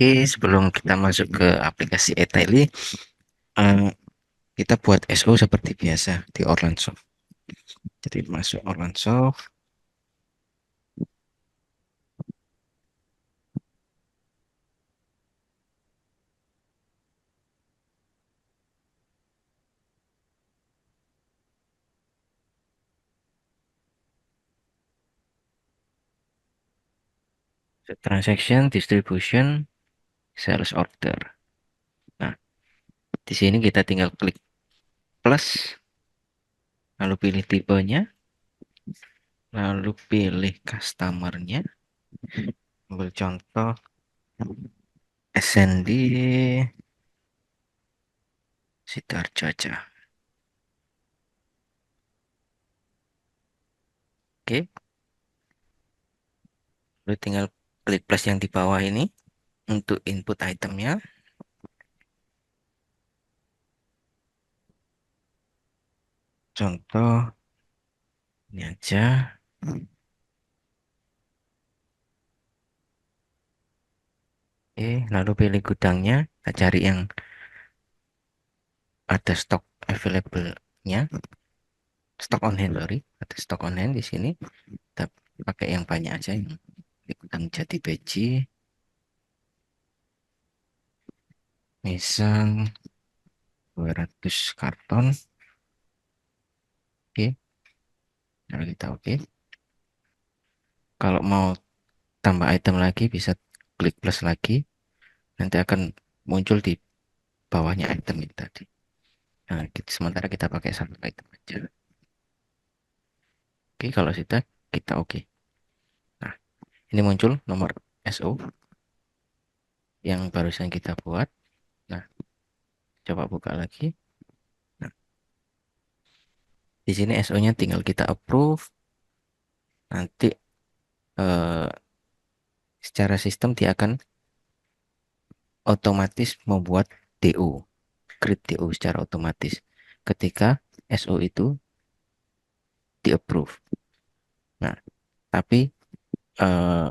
Oke, sebelum kita masuk ke aplikasi Eteli, eh, kita buat SO seperti biasa di Orlansoft. Jadi masuk Orlansoft, transaction, distribution, sales order. Nah, di sini kita tinggal klik plus, lalu pilih tipenya, lalu pilih customernya. Ambil contoh SND Sidoarjo aja. Oke, lalu tinggal klik plus yang di bawah ini untuk input itemnya. Contoh ini aja. Oke, lalu pilih gudangnya. Kita cari yang ada stok available-nya, stok on hand, sorry, ada stok on hand di sini. Kita pakai yang banyak aja, yang di gudang Jati Beji, misal 200 karton. Oke, lalu kita oke. Kalau mau tambah item lagi bisa klik plus lagi, nanti akan muncul di bawahnya item itu tadi. Nah, sementara kita pakai satu item aja. Oke, kalau sudah kita oke. Nah, ini muncul nomor SO yang barusan kita buat. Nah, coba buka lagi. Nah, di sini SO-nya tinggal kita approve. Nanti eh, secara sistem dia akan otomatis membuat DO, create DO secara otomatis ketika SO itu di approve. Nah, tapi eh,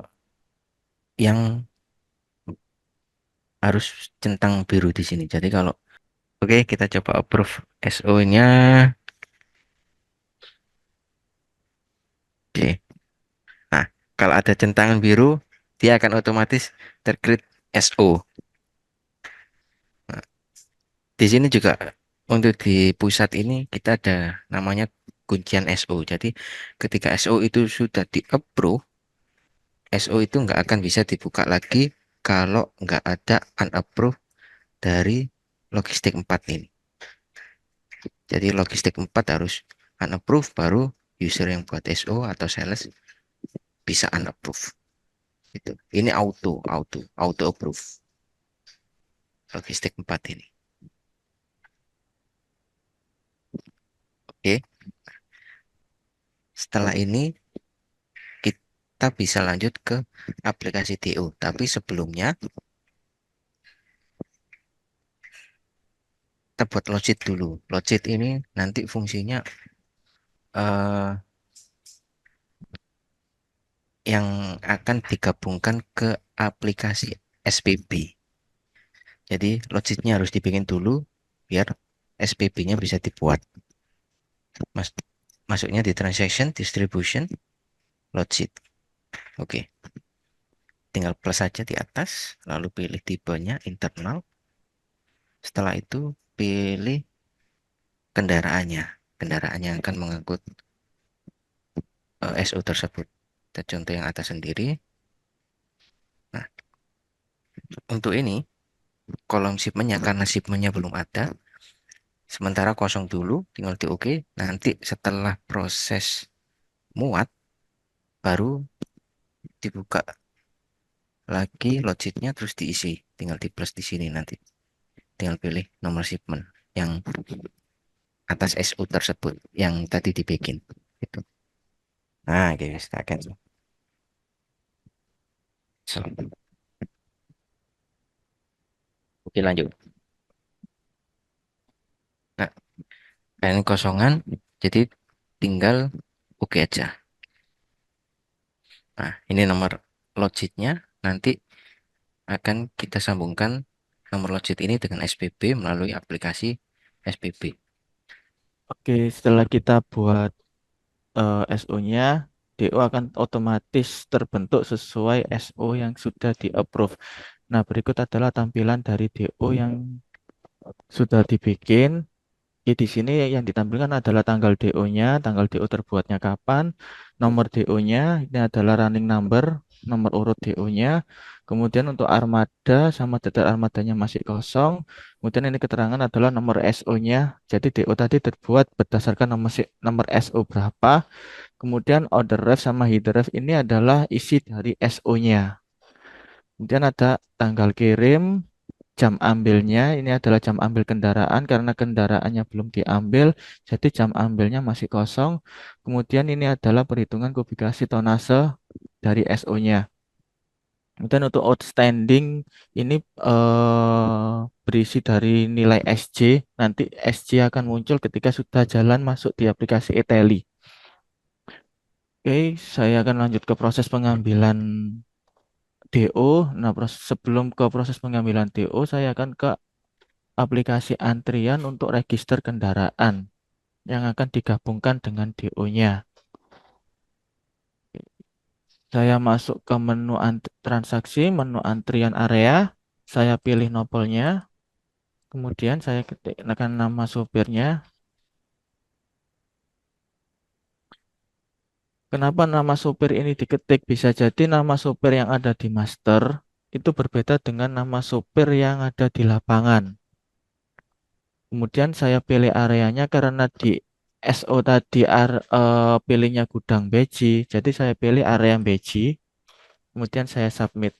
yang harus centang biru di sini. Jadi kalau oke, kita coba approve SO-nya. Oke. Nah, kalau ada centangan biru, dia akan otomatis tercreate SO. Nah, di sini juga untuk di pusat ini kita ada namanya kuncian SO. Jadi ketika SO itu sudah di-approve, SO itu nggak akan bisa dibuka lagi kalau nggak ada unapprove dari logistik 4 ini. Jadi logistik 4 harus unapprove baru user yang buat SO atau sales bisa unapprove. Itu. Ini auto approve logistik 4 ini. Oke, setelah ini kita bisa lanjut ke aplikasi DO. Tapi sebelumnya kita buat logit dulu. Logit ini nanti fungsinya eh, yang akan digabungkan ke aplikasi SPB. Jadi logitnya harus dibikin dulu biar SPB-nya bisa dibuat. Mas, masuknya di transaction, distribution, logit. Oke, tinggal plus saja di atas, lalu pilih tipenya internal. Setelah itu pilih kendaraannya. Kendaraan yang akan mengangkut SO tersebut. Kita contoh yang atas sendiri. Nah, untuk ini kolom shipmentnya karena shipmentnya belum ada, sementara kosong dulu, tinggal di OK. Nanti setelah proses muat, baru dibuka lagi logitnya terus diisi. Tinggal di plus di sini nanti. Tinggal pilih nomor shipment yang atas SO tersebut yang tadi dibikin. Itu. Nah, guys, kita akan. So, oke lanjut. Nah, ini kosongan, jadi tinggal oke aja. Nah, ini nomor logitnya. Nanti akan kita sambungkan nomor logit ini dengan SPB melalui aplikasi SPB. Oke, setelah kita buat SO-nya, DO akan otomatis terbentuk sesuai SO yang sudah di-approve. Nah, berikut adalah tampilan dari DO yang sudah dibikin. Di sini yang ditampilkan adalah tanggal DO-nya, tanggal DO terbuatnya kapan, nomor DO-nya, ini adalah running number, nomor urut DO-nya, kemudian untuk armada sama detail armadanya masih kosong, kemudian ini keterangan adalah nomor SO-nya, jadi DO tadi terbuat berdasarkan nomor SO berapa, kemudian order ref sama header ref ini adalah isi dari SO-nya. Kemudian ada tanggal kirim, jam ambilnya ini adalah jam ambil kendaraan karena kendaraannya belum diambil, jadi jam ambilnya masih kosong. Kemudian ini adalah perhitungan kubikasi tonase dari SO-nya. Kemudian untuk outstanding ini berisi dari nilai SJ. Nanti SJ akan muncul ketika sudah jalan masuk di aplikasi eTeli. Oke, saya akan lanjut ke proses pengambilan DO. Nah, sebelum ke proses pengambilan DO, saya akan ke aplikasi antrian untuk register kendaraan yang akan digabungkan dengan DO-nya. Saya masuk ke menu transaksi, menu antrian area, saya pilih nopolnya, kemudian saya ketikkan nama sopirnya. Kenapa nama sopir ini diketik? Bisa jadi nama sopir yang ada di master itu berbeda dengan nama sopir yang ada di lapangan. Kemudian saya pilih areanya karena di SO tadi pilihnya gudang beji, jadi saya pilih area beji. Kemudian saya submit.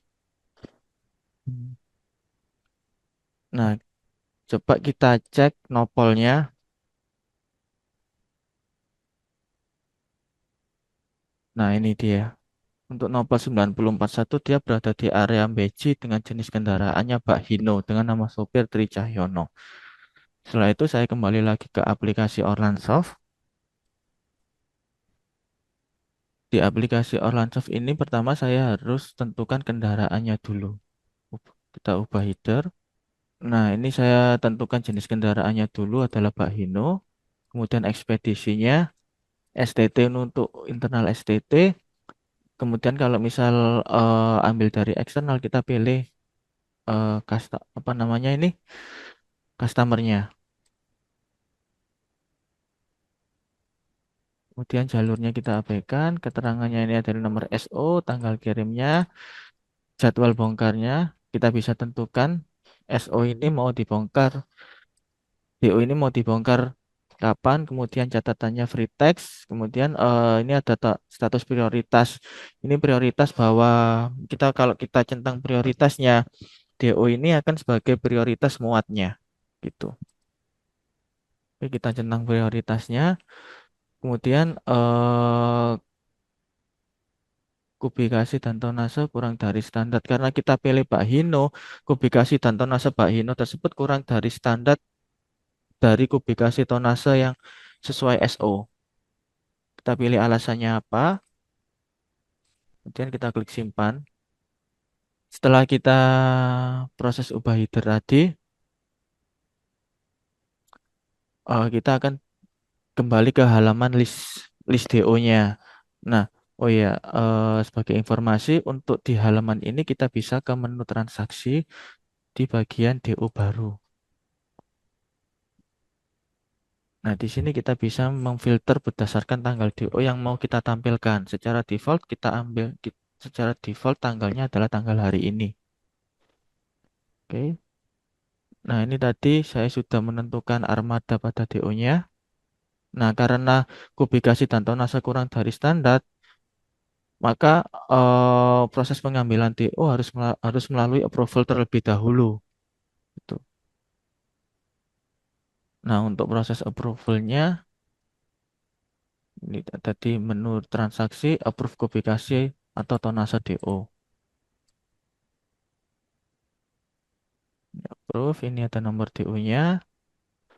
Nah, coba kita cek nopolnya. Nah, ini dia. Untuk nopol 9041 dia berada di area beji dengan jenis kendaraannya Bak Hino dengan nama sopir Tri Cahyono. Setelah itu saya kembali lagi ke aplikasi Orlansoft. Di aplikasi Orlansoft ini pertama saya harus tentukan kendaraannya dulu. Kita ubah header. Nah, ini saya tentukan jenis kendaraannya dulu adalah Bak Hino. Kemudian ekspedisinya, STT untuk internal STT. Kemudian kalau misal ambil dari eksternal kita pilih apa namanya ini customernya. Kemudian jalurnya kita abaikan, keterangannya ini ada nomor SO, tanggal kirimnya, jadwal bongkarnya. Kita bisa tentukan SO ini mau dibongkar, DO ini mau dibongkar kapan, kemudian catatannya free text, kemudian ini ada status prioritas. Ini prioritas bahwa kalau kita centang prioritasnya, DO ini akan sebagai prioritas muatnya, gitu. Oke, kita centang prioritasnya, kemudian kubikasi dan tonase kurang dari standar. Karena kita pilih Pak Hino, kubikasi dan tonase Pak Hino tersebut kurang dari standar dari kubikasi tonase yang sesuai SO. Kita pilih alasannya apa, kemudian kita klik simpan. Setelah kita proses ubah header tadi, kita akan kembali ke halaman list list DO-nya. Nah, oh ya, sebagai informasi untuk di halaman ini kita bisa ke menu transaksi di bagian DO baru. Nah, di sini kita bisa memfilter berdasarkan tanggal DO yang mau kita tampilkan. Secara default tanggalnya adalah tanggal hari ini. Oke. Nah, ini tadi saya sudah menentukan armada pada DO-nya. Nah, karena kubikasi dan tonase kurang dari standar, maka proses pengambilan DO harus melalui approval terlebih dahulu. Gitu. Nah, untuk proses approval-nya, ini tadi menu transaksi, approve kubikasi atau tonase DO. Approve, ini ada nomor DO-nya.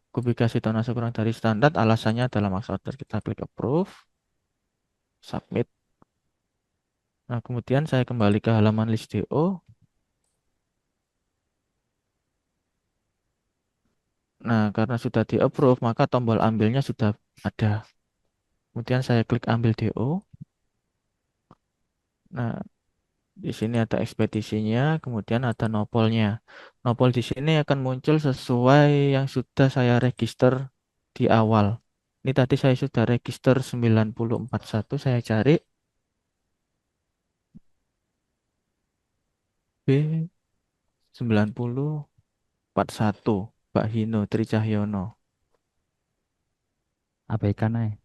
Kubikasi tonase kurang dari standar, alasannya adalah max order. Kita klik approve, submit. Nah, kemudian saya kembali ke halaman list DO. Nah, karena sudah di-approve, maka tombol ambilnya sudah ada. Kemudian saya klik ambil DO. Nah, di sini ada ekspedisinya, kemudian ada nopolnya. Nopol di sini akan muncul sesuai yang sudah saya register di awal. Ini tadi saya sudah register 9041, saya cari B9041, Pak Hino Tricahyono. Abaikan aja.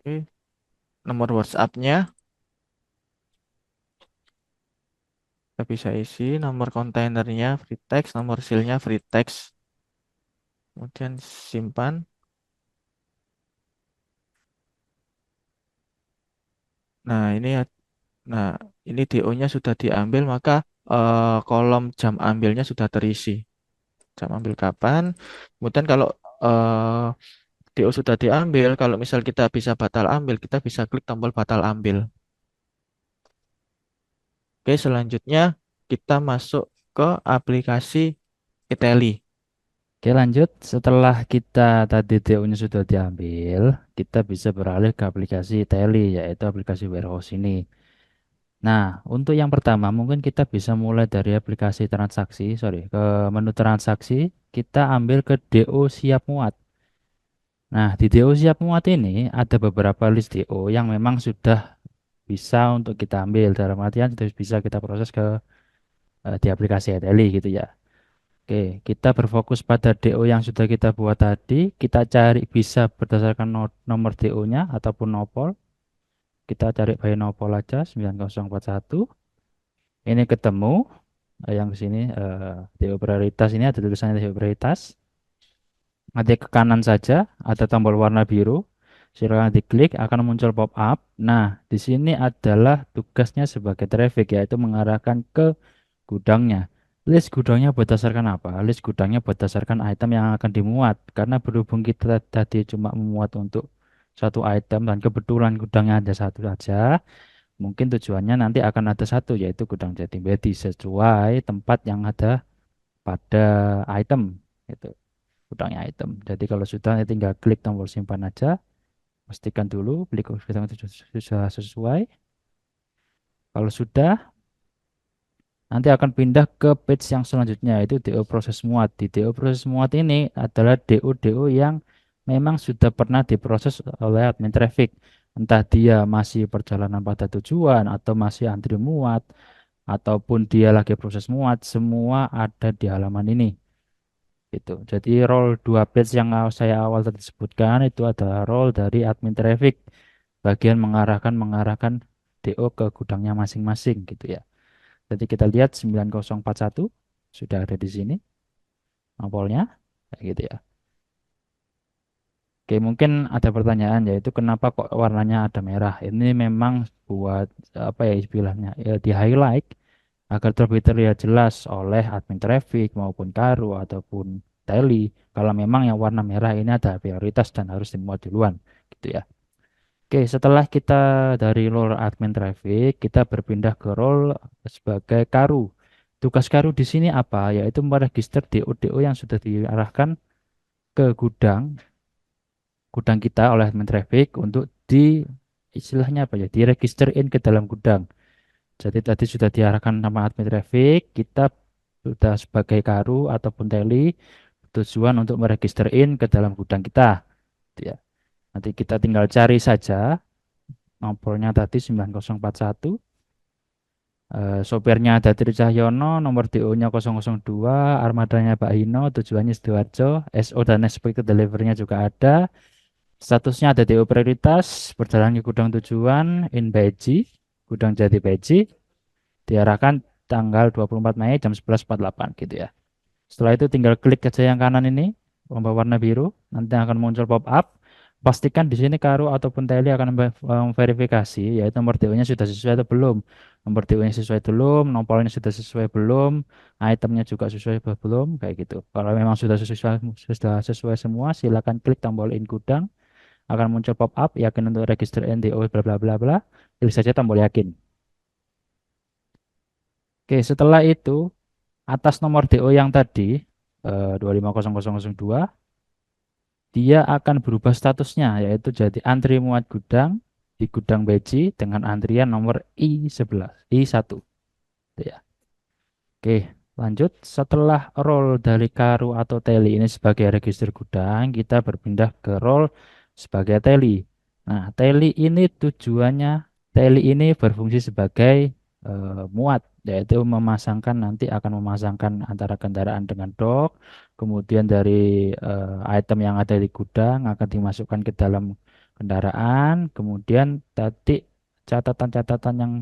Oke, nomor WhatsApp-nya kita bisa isi, nomor kontainernya free text, nomor seal-nya free text. Kemudian simpan. Nah, nah, ini DO-nya sudah diambil, maka kolom jam ambilnya sudah terisi. Jam ambil kapan? Kemudian kalau DO sudah diambil, kalau misal kita bisa batal ambil, kita bisa klik tombol batal ambil. Oke, selanjutnya kita masuk ke aplikasi Eteli. Oke, lanjut. Setelah kita tadi DO-nya sudah diambil, kita bisa beralih ke aplikasi Teli, yaitu aplikasi warehouse ini. Nah, untuk yang pertama, mungkin kita bisa mulai dari aplikasi transaksi, sorry, ke menu transaksi, kita ambil ke DO siap muat. Nah, di DO siap muat ini ada beberapa list DO yang memang sudah bisa untuk kita ambil, dalam artian sudah bisa kita proses ke di aplikasi Eteli gitu ya. Oke, kita berfokus pada DO yang sudah kita buat tadi. Kita cari bisa berdasarkan nomor DO-nya ataupun nopol. Kita cari by nopol aja 9041. Ini ketemu yang di sini DO prioritas ini ada tulisannya DO prioritas. Nanti ke kanan saja ada tombol warna biru. Silakan diklik akan muncul pop up. Nah, di sini adalah tugasnya sebagai traffic yaitu mengarahkan ke gudangnya. List gudangnya berdasarkan apa? List gudangnya berdasarkan item yang akan dimuat. Karena berhubung kita tadi cuma memuat untuk satu item dan kebetulan gudangnya ada satu saja, mungkin tujuannya nanti akan ada satu yaitu gudang Jatim Bedi sesuai tempat yang ada pada item itu gudangnya item. Jadi kalau sudah nanti tinggal klik tombol simpan aja, pastikan dulu klik gudang itu sudah sesuai. Kalau sudah nanti akan pindah ke page yang selanjutnya yaitu DO proses muat. Di DO proses muat ini adalah DO-DO yang memang sudah pernah diproses oleh admin traffic. Entah dia masih perjalanan pada tujuan atau masih antri muat ataupun dia lagi proses muat, semua ada di halaman ini. Gitu. Jadi role dua page yang saya awal tadi sebutkan itu adalah role dari admin traffic, bagian mengarahkan DO ke gudangnya masing-masing gitu ya. Jadi kita lihat 9041 sudah ada di sini nampolnya kayak gitu ya. Oke, mungkin ada pertanyaan yaitu kenapa kok warnanya ada merah? Ini memang buat apa ya istilahnya ya, di highlight agar lebih terlihat jelas oleh admin traffic maupun Karu ataupun Teli kalau memang yang warna merah ini ada prioritas dan harus dimuat duluan gitu ya. Oke, setelah kita dari role admin traffic, kita berpindah ke role sebagai Karu. Tugas Karu di sini apa? Yaitu meregister DO-DO yang sudah diarahkan ke gudang kita oleh admin traffic untuk di istilahnya apa ya? Diregisterin ke dalam gudang. Jadi tadi sudah diarahkan nama admin traffic, kita sudah sebagai Karu ataupun Teli tujuan untuk meregisterin ke dalam gudang kita. Gitu ya. Nanti kita tinggal cari saja nomornya tadi 9041. Sopirnya ada Tri Cahyono, nomor DO-nya 002, armadanya Pak Hino, tujuannya Sidoarjo, SO dan expected delivery-nya juga ada. Statusnya ada DO prioritas, berjalan ke gudang tujuan, in Beji, gudang Jati Beji, diarahkan tanggal 24 Mei jam 11.48 gitu ya. Setelah itu tinggal klik aja yang kanan ini, tombol warna biru, nanti akan muncul pop up. Pastikan di sini Karo ataupun Teli akan memverifikasi, yaitu nomor DO-nya sudah sesuai atau belum. Nomor DO-nya sesuai belum, nomornya sudah sesuai belum, itemnya juga sesuai atau belum, kayak gitu. Kalau memang sudah sesuai semua, silakan klik tombol in gudang, akan muncul pop up, yakin untuk register NDO bla bla bla bla. Klik saja tombol yakin. Oke, setelah itu atas nomor DO yang tadi. 250002, dia akan berubah statusnya yaitu jadi antri muat gudang di gudang Beji dengan antrian nomor I11, I1. Gitu ya. Oke, lanjut. Setelah role dari Karu atau Teli ini sebagai register gudang, kita berpindah ke role sebagai Teli. Nah, Teli ini berfungsi sebagai muat, yaitu nanti akan memasangkan antara kendaraan dengan dok, kemudian dari item yang ada di gudang akan dimasukkan ke dalam kendaraan, kemudian tadi catatan-catatan yang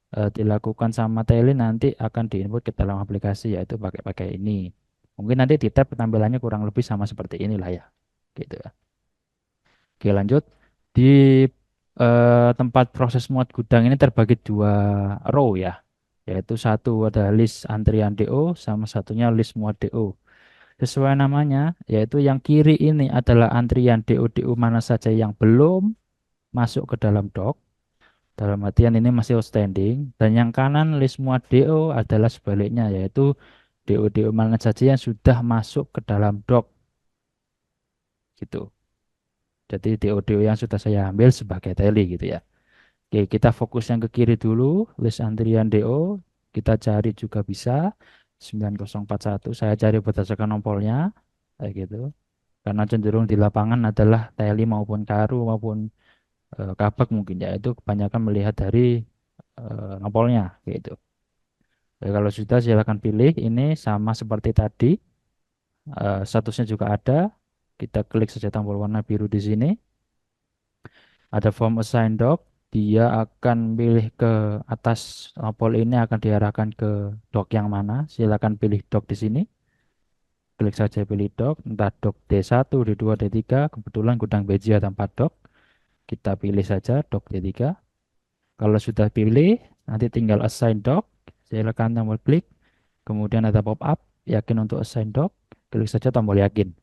dilakukan sama Teli nanti akan diinput ke dalam aplikasi yaitu pakai ini. Mungkin nanti di tab tampilannya kurang lebih sama seperti inilah ya. Gitu ya. Oke, lanjut. Di tempat proses muat gudang ini terbagi dua row ya. Yaitu satu ada list antrian DO sama satunya list muat DO. Sesuai namanya, yaitu yang kiri ini adalah antrian DO-DO mana saja yang belum masuk ke dalam dock. Dalam artian ini masih outstanding. Dan yang kanan list muat DO adalah sebaliknya, yaitu DO-DO mana saja yang sudah masuk ke dalam dock. Gitu. Jadi DO-DO yang sudah saya ambil sebagai teli gitu ya. Oke, kita fokus yang ke kiri dulu. List antrian DO. Kita cari juga bisa. 9041. Saya cari berdasarkan nompolnya. Kayak gitu. Karena cenderung di lapangan adalah teli maupun karu maupun kabak mungkin ya. Itu kebanyakan melihat dari nompolnya gitu. Ya, kalau sudah silakan pilih ini sama seperti tadi. Statusnya juga ada. Kita klik saja tombol warna biru di sini. Ada form assign doc. Dia akan pilih ke atas tombol ini akan diarahkan ke doc yang mana. Silakan pilih doc di sini. Klik saja pilih doc. Entah doc D1, D2, D3. Kebetulan gudang BJ ada 4 doc. Kita pilih saja doc D3. Kalau sudah pilih, nanti tinggal assign doc. Silakan tombol klik. Kemudian ada pop-up, yakin untuk assign doc, klik saja tombol yakin.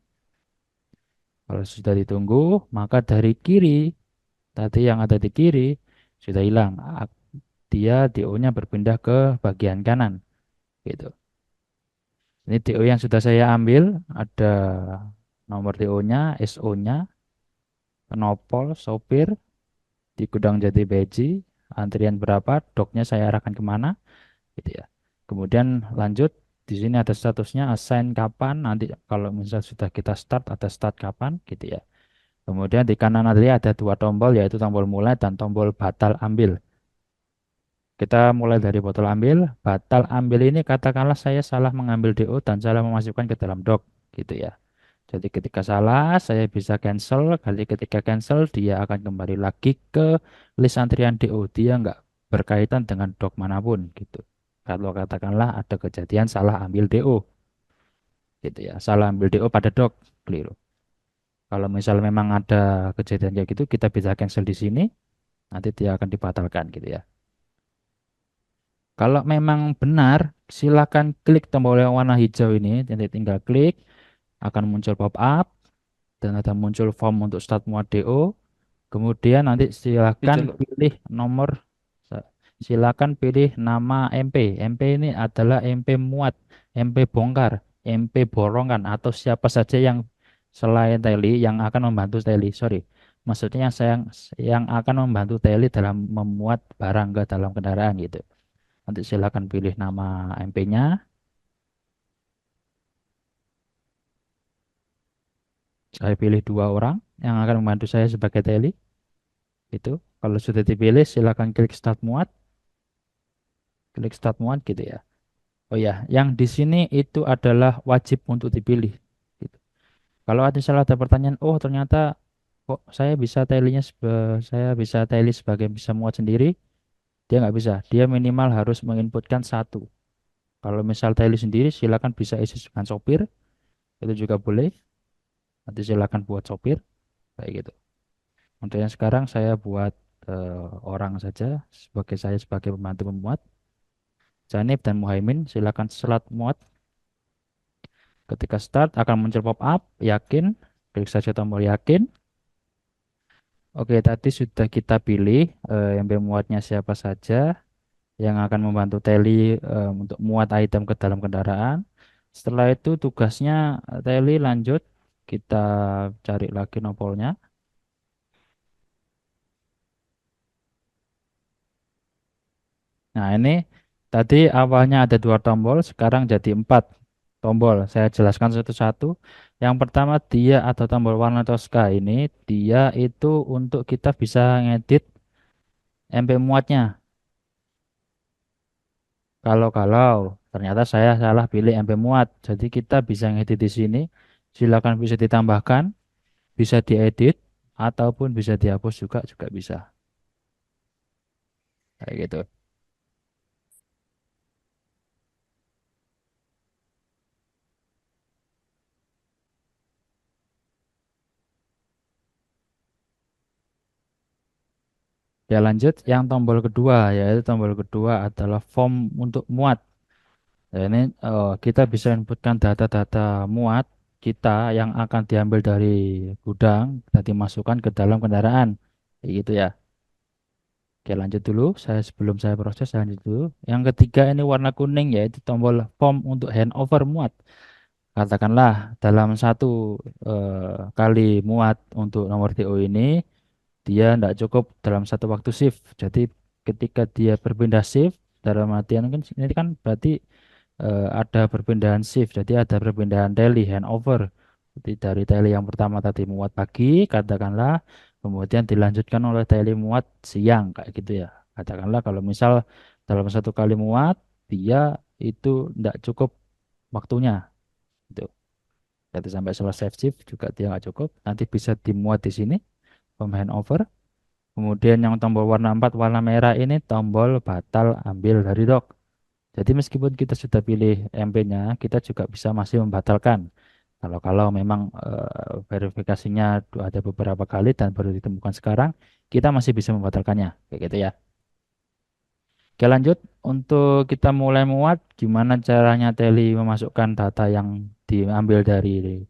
Kalau sudah ditunggu, maka dari kiri, tadi yang ada di kiri, sudah hilang. Dia DO-nya berpindah ke bagian kanan. Gitu. Ini DO yang sudah saya ambil, ada nomor DO-nya, SO-nya, penopol, sopir, di gudang Jati Beji, antrian berapa, doknya saya arahkan kemana, gitu ya. Kemudian lanjut. Di sini ada statusnya assign kapan. Nanti kalau misal sudah kita start ada start kapan gitu ya. Kemudian di kanan nanti ada dua tombol yaitu tombol mulai dan tombol batal ambil. Kita mulai dari botol ambil. Batal ambil ini katakanlah saya salah mengambil DO dan salah memasukkan ke dalam dock gitu ya. Jadi ketika salah saya bisa cancel. Kali ketika cancel dia akan kembali lagi ke list antrian DO. Dia nggak berkaitan dengan dock manapun gitu. Kalau katakanlah ada kejadian salah ambil DO gitu ya, salah ambil DO pada dock, keliru. Kalau misal memang ada kejadian kayak gitu, kita bisa cancel di sini, nanti dia akan dibatalkan gitu ya. Kalau memang benar, silakan klik tombol yang warna hijau ini, nanti tinggal klik, akan muncul pop up dan ada muncul form untuk start muat DO. Kemudian nanti silakan Itu loh. pilih nomor, silakan pilih nama MP. MP ini adalah MP muat, MP bongkar, MP borongan atau siapa saja yang selain Teli yang akan membantu Teli. Sorry, maksudnya yang akan membantu Teli dalam memuat barang ke dalam kendaraan gitu. Nanti silakan pilih nama MP-nya. Saya pilih 2 orang yang akan membantu saya sebagai Teli. Itu kalau sudah dipilih silakan klik start muat. Klik start muat gitu ya. Oh ya, yang di sini itu adalah wajib untuk dipilih. Gitu. Kalau ada salah ada pertanyaan, oh ternyata kok saya bisa tally sebagai bisa muat sendiri, dia nggak bisa. Dia minimal harus menginputkan 1. Kalau misal tally sendiri, silakan bisa isi dengan sopir, itu juga boleh. Nanti silakan buat sopir, kayak gitu. Untuk yang sekarang saya buat orang saja, saya sebagai pembantu pemuat. Janib dan Muhaimin, silakan selat muat. Ketika start akan muncul pop up, yakin, klik saja tombol yakin. Oke, tadi sudah kita pilih yang pemuatnya siapa saja yang akan membantu Teli untuk muat item ke dalam kendaraan. Setelah itu tugasnya teli lanjut, kita cari lagi nopolnya. Nah, ini tadi awalnya ada 2 tombol, sekarang jadi 4 tombol. Saya jelaskan satu-satu. Yang pertama dia atau tombol warna Tosca ini, dia itu untuk kita bisa ngedit MP muatnya. Kalau ternyata saya salah pilih MP muat, jadi kita bisa ngedit di sini. Silakan bisa ditambahkan, bisa diedit, ataupun bisa dihapus juga bisa. Kayak gitu. Ya lanjut, yang tombol kedua, yaitu tombol kedua adalah form untuk muat. Ya, ini kita bisa inputkan data-data muat kita yang akan diambil dari gudang dan dimasukkan ke dalam kendaraan. Kayak gitu ya. Oke, lanjut dulu. Sebelum saya proses, saya lanjut dulu. Yang ketiga ini warna kuning yaitu tombol form untuk handover muat. Katakanlah dalam satu kali muat untuk nomor TO ini dia tidak cukup dalam satu waktu shift. Jadi ketika dia berpindah shift dalam artian kan ini kan berarti ada perpindahan shift. Jadi ada perpindahan teli handover. Jadi dari teli yang pertama tadi muat pagi katakanlah kemudian dilanjutkan oleh teli muat siang kayak gitu ya. Katakanlah kalau misal dalam satu kali muat dia itu tidak cukup waktunya. Gitu. Jadi sampai selesai shift juga dia nggak cukup. Nanti bisa dimuat di sini from handover. Kemudian yang tombol warna 4 warna merah ini tombol batal ambil dari dock. Jadi meskipun kita sudah pilih MP-nya, kita juga bisa masih membatalkan. Kalau memang verifikasinya ada beberapa kali dan baru ditemukan sekarang, kita masih bisa membatalkannya. Kayak gitu ya. Oke lanjut, untuk kita mulai muat, gimana caranya Teli memasukkan data yang diambil dari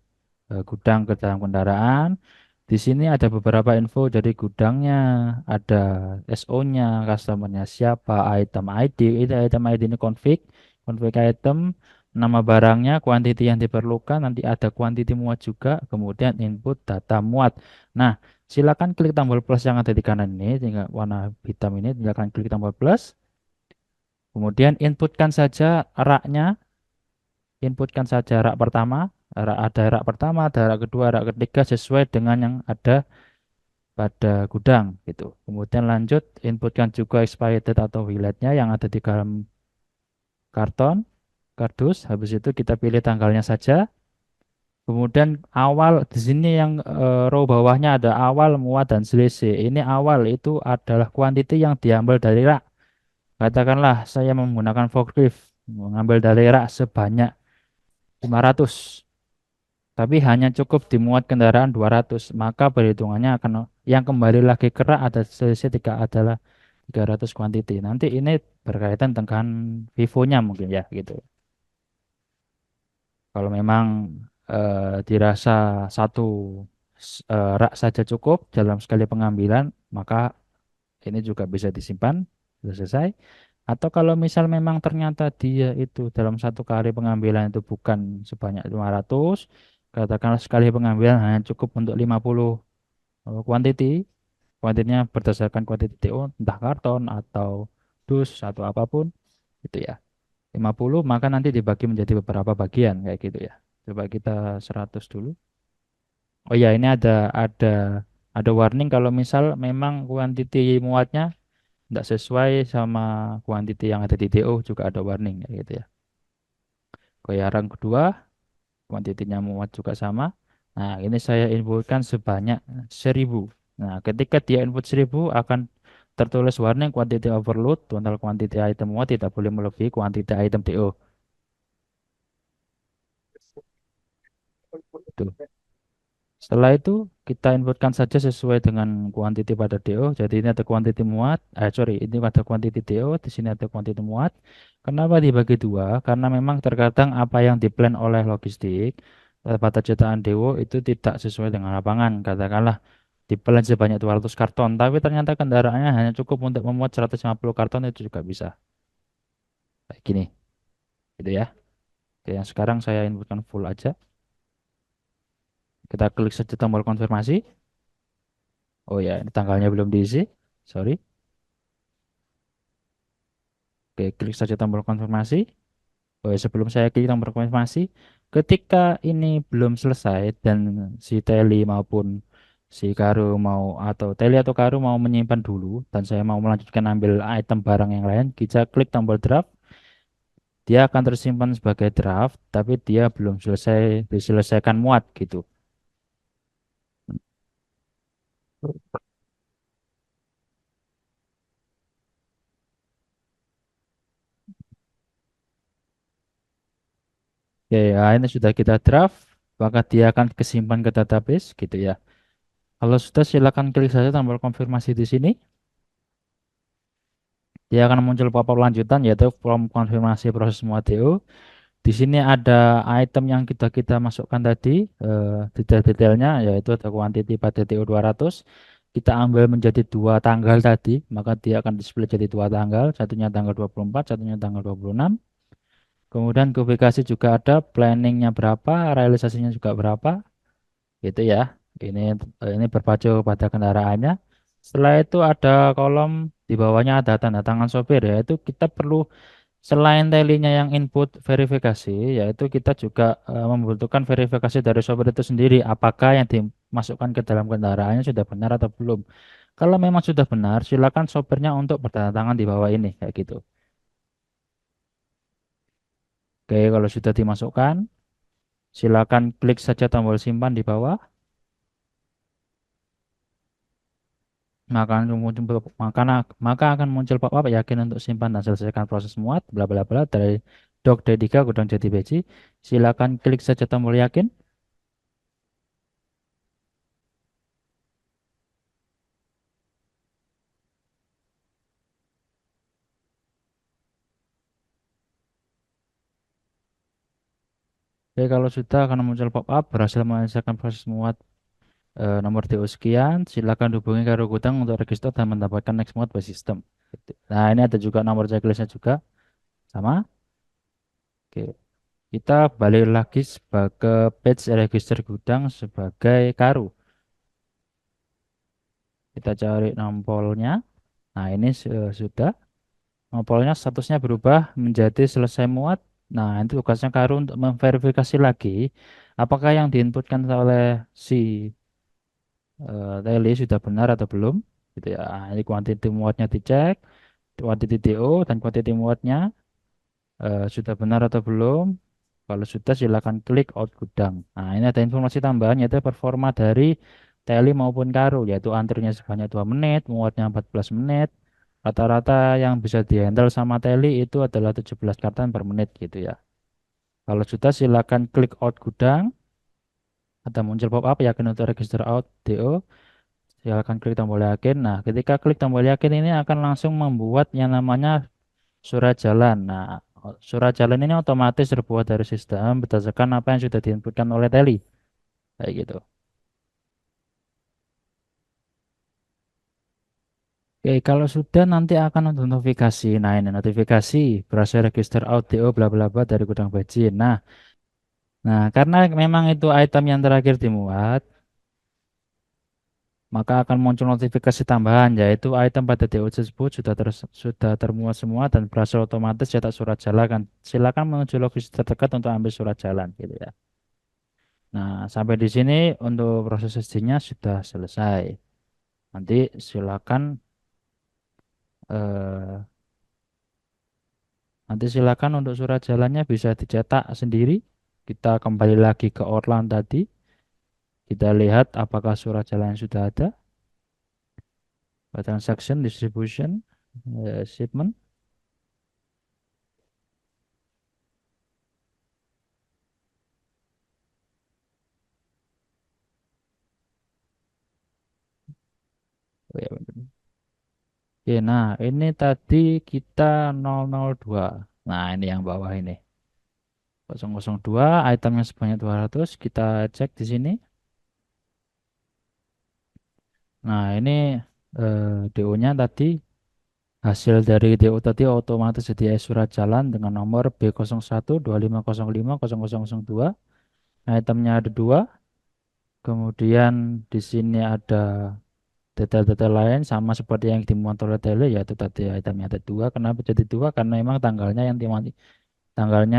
gudang ke dalam kendaraan. Di sini ada beberapa info dari gudangnya, ada SO-nya, customer-nya siapa, item ID, itu item ID ini config item, nama barangnya, quantity yang diperlukan, nanti ada quantity muat juga, kemudian input data muat. Nah, silakan klik tombol plus yang ada di kanan ini, tinggal warna hitam ini, silakan klik tombol plus, kemudian inputkan saja rak-nya, inputkan saja rak pertama, ada rak pertama, ada rak kedua, rak ketiga sesuai dengan yang ada pada gudang gitu. Kemudian lanjut inputkan juga expired date atau wilayahnya yang ada di dalam karton, kardus. Habis itu kita pilih tanggalnya saja. Kemudian awal di sini yang row bawahnya ada awal, muat dan selisih. Ini awal itu adalah quantity yang diambil dari rak. Katakanlah saya menggunakan forklift mengambil dari rak sebanyak 500. Tapi hanya cukup dimuat kendaraan 200, maka perhitungannya akan yang kembali lagi kerak ada selisih tiga adalah 300 quantity. Nanti ini berkaitan dengan Vivo-nya mungkin ya gitu. Kalau memang dirasa satu rak saja cukup dalam sekali pengambilan, maka ini juga bisa disimpan, sudah selesai. Atau kalau misal memang ternyata dia itu dalam satu kali pengambilan itu bukan sebanyak 500, katakanlah sekali pengambilan hanya cukup untuk 50 quantity, kuantitinya berdasarkan kuantiti TO, entah karton atau dus atau apapun, itu ya. 50 maka nanti dibagi menjadi beberapa bagian kayak gitu ya. Coba kita 100 dulu. Oh ya, ini ada warning kalau misal memang kuantiti muatnya tidak sesuai sama kuantiti yang ada di DO juga ada warning kayak gitu ya. Yang kedua, kuantitinya muat juga sama. Nah, ini saya inputkan sebanyak 1000. Nah, ketika dia input 1000 akan tertulis warning quantity overload, total quantity item muat tidak boleh melebihi quantity item DO. Tuh. Setelah itu kita inputkan saja sesuai dengan kuantiti pada DO. Jadi ini ada kuantiti muat, sorry, ini ada kuantiti DO, di sini ada kuantiti muat. Kenapa dibagi dua? Karena memang terkadang apa yang diplan oleh logistik pada cetakan DO itu tidak sesuai dengan lapangan. Katakanlah diplan sebanyak 200 karton, tapi ternyata kendaraannya hanya cukup untuk memuat 150 karton itu juga bisa. Kayak gini, gitu ya. Oke, yang sekarang saya inputkan full aja. Kita klik saja tombol konfirmasi. Oh ya, ini tanggalnya belum diisi. Sorry. Oke, klik saja tombol konfirmasi. Oh, ya, sebelum saya klik tombol konfirmasi, ketika ini belum selesai dan si Teli maupun si Karu mau atau Teli atau Karu mau menyimpan dulu dan saya mau melanjutkan ambil item barang yang lain, kita klik tombol draft. Dia akan tersimpan sebagai draft, tapi dia belum selesai diselesaikan muat gitu. Oke, ya, ini sudah kita draft, maka dia akan kesimpan ke database gitu ya. Kalau sudah silakan klik saja tombol konfirmasi di sini. Dia akan muncul pop-up lanjutan yaitu form konfirmasi proses semua DO. Di sini ada item yang kita masukkan tadi, detail-detailnya yaitu ada quantity pada TO 200. Kita ambil menjadi dua tanggal tadi, maka dia akan display jadi dua tanggal, satunya tanggal 24, satunya tanggal 26. Kemudian kubikasi juga ada, planningnya berapa, realisasinya juga berapa, gitu ya. Ini ini berpacu pada kendaraannya. Setelah itu ada kolom di bawahnya ada tanda tangan sopir, yaitu kita perlu selain talinya yang input verifikasi, yaitu kita juga membutuhkan verifikasi dari sopir itu sendiri, apakah yang dimasukkan ke dalam kendaraannya sudah benar atau belum. Kalau memang sudah benar, silakan sopirnya untuk bertanda tangan di bawah ini, kayak gitu. Oke, kalau sudah dimasukkan, silakan klik saja tombol simpan di bawah. Maka akan muncul akan muncul pop-up yakin untuk simpan dan selesaikan proses muat bla bla bla dari Doc D3 Gudang Jati Beci. Silakan klik saja tombol yakin. Oke, kalau sudah akan muncul pop-up berhasil menyelesaikan proses muat nomor DO sekian. Silakan hubungi Karo Gudang untuk register dan mendapatkan next muat by system. Gitu. Nah, ini ada juga nomor checklistnya juga sama. Oke, kita balik lagi ke page register gudang sebagai Karu. Kita cari nampolnya. Nah, ini sudah. Nampolnya statusnya berubah menjadi selesai muat. Nah, itu tugasnya Karu untuk memverifikasi lagi apakah yang diinputkan oleh si Teli sudah benar atau belum. Gitu ya. Nah, ini kuantiti muatnya dicek, kuantiti DO dan kuantiti muatnya sudah benar atau belum. Kalau sudah silakan klik out gudang. Nah, ini ada informasi tambahan yaitu performa dari Teli maupun Karu yaitu antrinya sebanyak 2 menit, muatnya 14 menit. Rata-rata yang bisa dihandle sama Teli itu adalah 17 karton per menit gitu ya. Kalau sudah silakan klik out gudang. Ada muncul pop-up yakin untuk register out DO. Silakan klik tombol yakin. Nah, ketika klik tombol yakin ini akan langsung membuat yang namanya surat jalan. Nah, surat jalan ini otomatis terbuat dari sistem berdasarkan apa yang sudah diinputkan oleh Teli. Kayak gitu. Oke, kalau sudah nanti akan ada notifikasi. Nah, ini notifikasi berhasil register audio bla bla bla dari gudang bajin. Nah, karena memang itu item yang terakhir dimuat, maka akan muncul notifikasi tambahan yaitu item pada DO tersebut sudah termuat semua dan berhasil otomatis cetak surat jalan. Silakan menuju lokasi terdekat untuk ambil surat jalan gitu ya. Nah, sampai di sini untuk proses SD-nya sudah selesai. Nanti silakan eh, nanti silakan untuk surat jalannya bisa dicetak sendiri. Kita kembali lagi ke Outline tadi. Kita lihat apakah surat jalan sudah ada. Transaction, distribution, shipment. Oh, ya, benar. Oke, nah ini tadi kita 002. Nah ini yang bawah ini. 002, itemnya sebanyak 200. Kita cek di sini. Nah ini DO-nya tadi Hasil dari DO tadi otomatis jadi surat jalan dengan nomor B0125050002. Itemnya ada dua. Kemudian di sini ada detail-detail lain sama seperti yang dimuat oleh tele, yaitu tadi itemnya ada dua. Kenapa jadi dua? Karena memang tanggalnya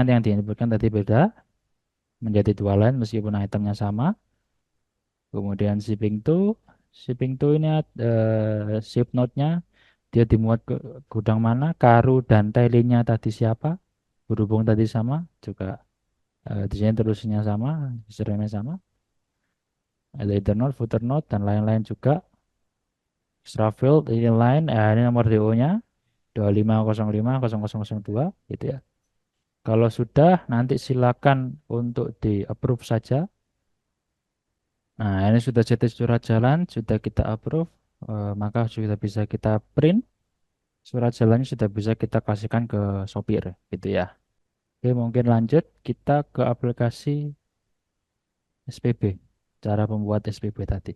yang diinputkan tadi beda, menjadi dua line meskipun itemnya sama. Kemudian shipping to ini ship note-nya dia dimuat ke gudang mana, Karu dan telinya tadi siapa, berhubung tadi sama juga, di sini terusnya sama, username sama, ada header node, footer node dan lain-lain juga. Extra field ini line, ini nomor DO-nya 25050002 gitu ya. Kalau sudah, nanti silakan untuk di approve saja. Nah, ini sudah jadi surat jalan, sudah kita approve, maka sudah bisa kita print. Surat jalannya sudah bisa kita kasihkan ke sopir, gitu ya. Oke, mungkin lanjut kita ke aplikasi SPB, cara membuat SPB tadi.